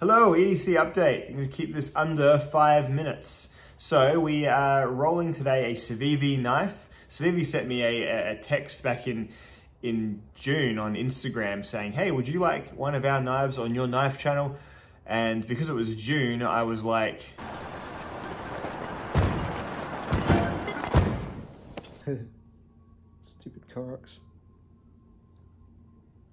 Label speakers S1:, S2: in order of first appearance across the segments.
S1: Hello, EDC update. I'm going to keep this under 5 minutes. So we are rolling today a Cedric knife. Cedric sent me a text back in June on Instagram saying, hey, would you like one of our knives on your knife channel? And because it was June, I was like...
S2: Stupid Corox.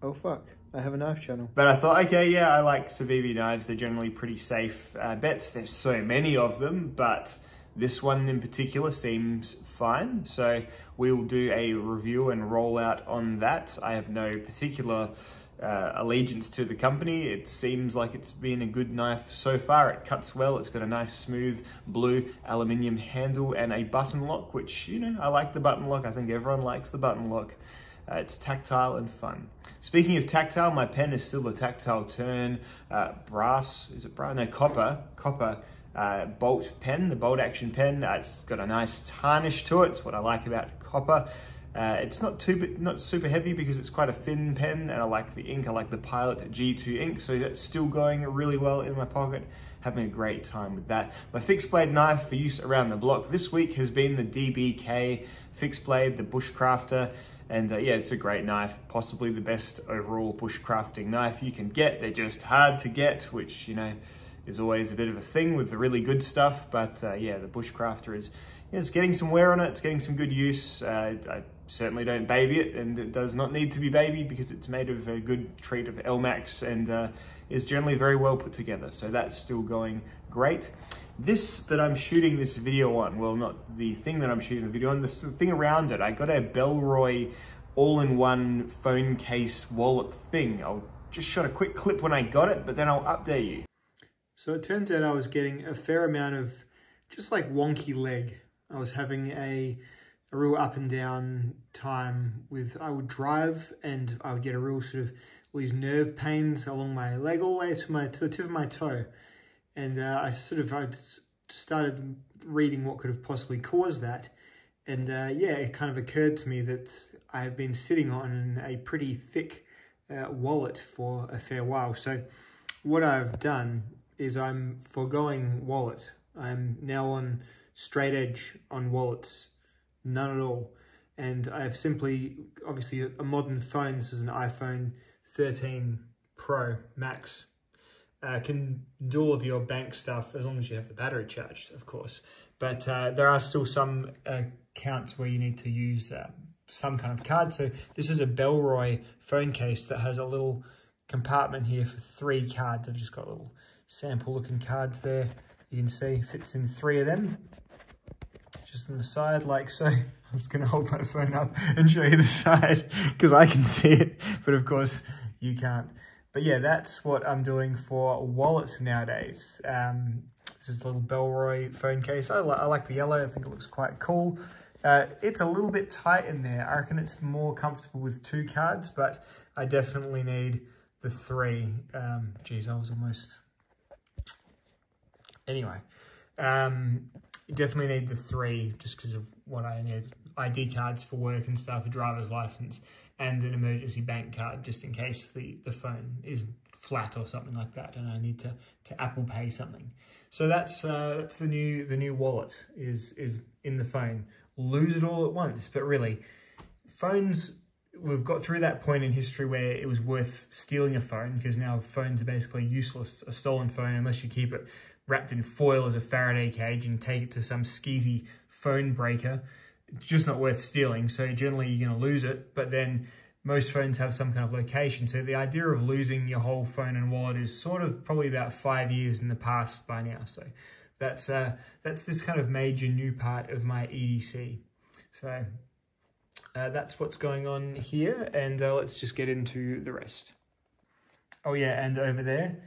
S2: Oh fuck, I have a knife channel.
S1: But I thought, okay, yeah, I like Cedric knives. They're generally pretty safe bets. There's so many of them, but this one in particular seems fine. So we will do a review and rollout on that. I have no particular allegiance to the company. It seems like it's been a good knife so far. It cuts well. It's got a nice smooth blue aluminium handle and a button lock, which, you know, I like the button lock. I think everyone likes the button lock. It's tactile and fun. Speaking of tactile, my pen is still a tactile turn brass, is it brass? No, copper bolt pen, the bolt action pen. It's got a nice tarnish to it. It's what I like about copper. It's not super heavy because it's quite a thin pen, and I like the ink. I like the Pilot G2 ink, so that's still going really well in my pocket. Having a great time with that. My fixed blade knife for use around the block this week has been the DBK fixed blade, the Bushcrafter. And yeah, it's a great knife, possibly the best overall bushcrafting knife you can get. They're just hard to get, which, you know, is always a bit of a thing with the really good stuff. But yeah, the Bushcrafter is, you know, it's getting some wear on it. It's getting some good use. I certainly don't baby it, and it does not need to be babied because it's made of a good treat of LMAX and is generally very well put together. So that's still going great. This that I'm shooting this video on, well, not the thing that I'm shooting the video on, the thing around it, I got a Bellroy all-in-one phone case wallet thing. I'll just shot a quick clip when I got it, but then I'll update you.
S2: So it turns out I was getting a fair amount of just like wonky leg. I was having a real up and down time with, I would drive and I would get a real sort of all these nerve pains along my leg all the way to the tip of my toe. And I started reading what could have possibly caused that. And yeah, it kind of occurred to me that I have been sitting on a pretty thick wallet for a fair while. So what I've done is I'm foregoing wallet. I'm now on straight edge on wallets, none at all. And I've simply, obviously a modern phone, this is an iPhone 13 Pro Max. Can do all of your bank stuff as long as you have the battery charged, of course. But there are still some accounts where you need to use some kind of card. So this is a Bellroy phone case that has a little compartment here for 3 cards. I've just got little sample looking cards there. You can see fits in 3 of them. Just on the side like so. I'm just going to hold my phone up and show you the side because I can see it, but of course you can't. But yeah, that's what I'm doing for wallets nowadays. This is a little Bellroy phone case. I like the yellow. I think it looks quite cool. It's a little bit tight in there. I reckon it's more comfortable with 2 cards, but I definitely need the 3. Geez, I was almost... Anyway, definitely need the 3 just because of what I need. ID cards for work and stuff, a driver's license, and an emergency bank card just in case the phone is flat or something like that and I need to Apple Pay something. So that's the new wallet is in the phone. Lose it all at once, but really, phones, we've got through that point in history where it was worth stealing a phone because now phones are basically useless. A stolen phone, unless you keep it wrapped in foil as a Faraday cage and take it to some skeezy phone breaker, it's just not worth stealing. So generally you're going to lose it, but then most phones have some kind of location. So the idea of losing your whole phone and wallet is sort of probably about 5 years in the past by now. So that's this kind of major new part of my EDC. So that's what's going on here, and let's just get into the rest. Oh yeah, and over there,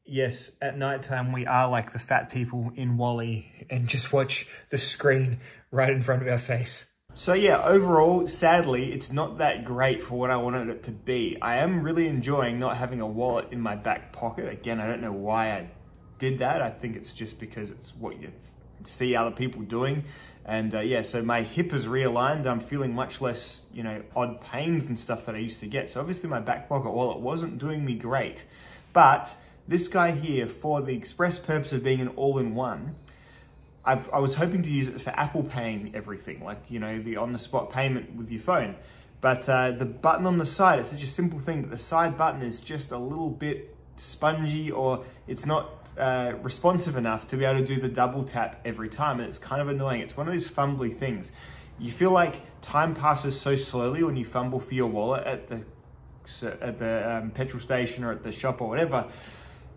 S2: yes, at nighttime we are like the fat people in WALL-E and just watch the screen right in front of our face.
S1: So yeah, overall, sadly, it's not that great for what I wanted it to be. I am really enjoying not having a wallet in my back pocket. Again, I don't know why I did that. I think it's just because it's what you see other people doing. And yeah, so my hip is realigned. I'm feeling much less, you know, odd pains and stuff that I used to get. So obviously my back pocket wallet wasn't doing me great, but This guy here, for the express purpose of being an all-in-one, I was hoping to use it for Apple paying everything, like, you know, the on-the-spot payment with your phone. But the button on the side, it's such a simple thing, but the side button is just a little bit spongy, or it's not responsive enough to be able to do the double tap every time, and it's kind of annoying. It's one of those fumbly things. You feel like time passes so slowly when you fumble for your wallet at the petrol station or at the shop or whatever.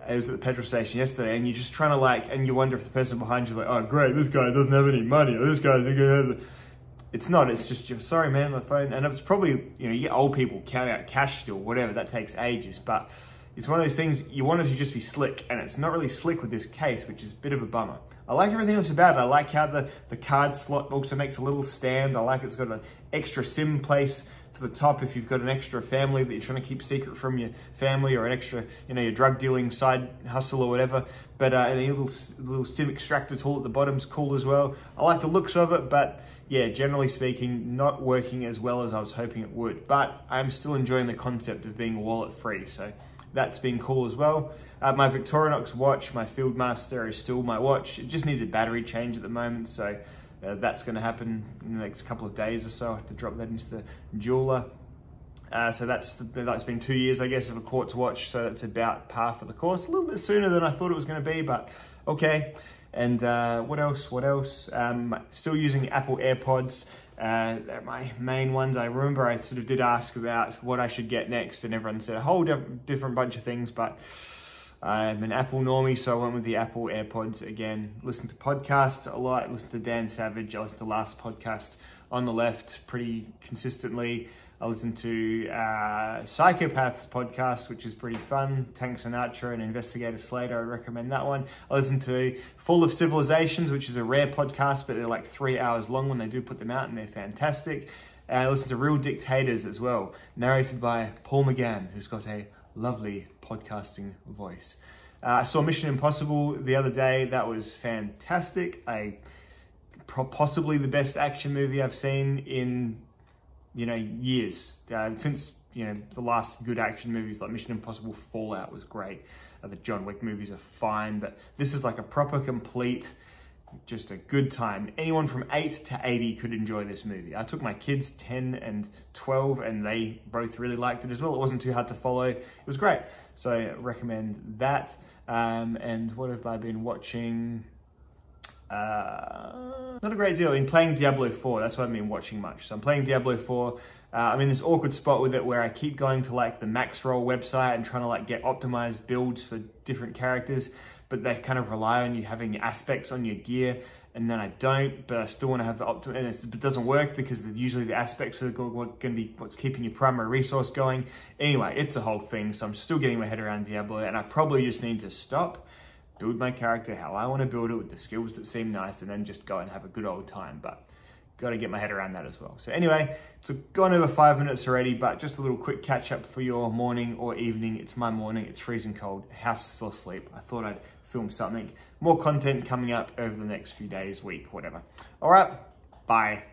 S1: I was at the petrol station yesterday, and you're just trying to like, and you wonder if the person behind you is like, oh great, this guy doesn't have any money, or this guy's gonna have. It's not, it's just, you're sorry man, my phone, and it's probably, you know, you get old people count out cash still, whatever, that takes ages, but it's one of those things, you want it to just be slick, and it's not really slick with this case, which is a bit of a bummer. I like everything else about it. I like how the card slot also makes a little stand. I like it's got an extra SIM place for the top if you've got an extra family that you're trying to keep secret from your family, or an extra, you know, your drug dealing side hustle or whatever. But and a little SIM extractor tool at the bottom's cool as well. I like the looks of it, but yeah, generally speaking, not working as well as I was hoping it would. But I'm still enjoying the concept of being wallet free, so that's been cool as well. My Victorinox watch, my Fieldmaster, is still my watch. It just needs a battery change at the moment, so that's going to happen in the next couple of days or so. I have to drop that into the jeweler. So that's been 2 years, I guess, of a quartz watch, so that's about par for the course. A little bit sooner than I thought it was going to be, but okay. And what else? Still using Apple AirPods. They're my main ones. I remember I sort of did ask about what I should get next, and everyone said a whole different bunch of things, but I'm an Apple normie, so I went with the Apple AirPods again. Listen to podcasts a lot. Listen to Dan Savage. I listen to Last Podcast on the Left pretty consistently. I listen to Psychopaths podcast, which is pretty fun. Tank Sinatra and Investigator Slater, I recommend that one. I listen to Full of Civilizations, which is a rare podcast, but they're like 3 hours long when they do put them out, and they're fantastic. And I listen to Real Dictators as well, narrated by Paul McGann, who's got a lovely podcasting voice. I saw Mission Impossible the other day. That was fantastic. Possibly the best action movie I've seen in, you know, years. Since, you know, the last good action movies like Mission Impossible Fallout was great. The John Wick movies are fine, but this is like a proper, complete, just a good time. Anyone from 8 to 80 could enjoy this movie. I took my kids 10 and 12, and they both really liked it as well. It wasn't too hard to follow. It was great. So I recommend that. And what have I been watching? Not a great deal. I've been playing Diablo 4. That's what I've been watching much. So I'm playing Diablo 4. I'm in this awkward spot with it where I keep going to like the Maxroll website and trying to like get optimized builds for different characters, but they kind of rely on you having aspects on your gear, and then I don't, but I still want to have the and it doesn't work because usually the aspects are going to be what's keeping your primary resource going. Anyway, it's a whole thing, so I'm still getting my head around Diablo, and I probably just need to stop, build my character how I want to build it with the skills that seem nice, and then just go and have a good old time. But got to get my head around that as well. So anyway, it's gone over 5 minutes already, but just a little quick catch up for your morning or evening. It's my morning, it's freezing cold, house is still asleep. I thought I'd film something. More content coming up over the next few days, week, whatever. All right, bye.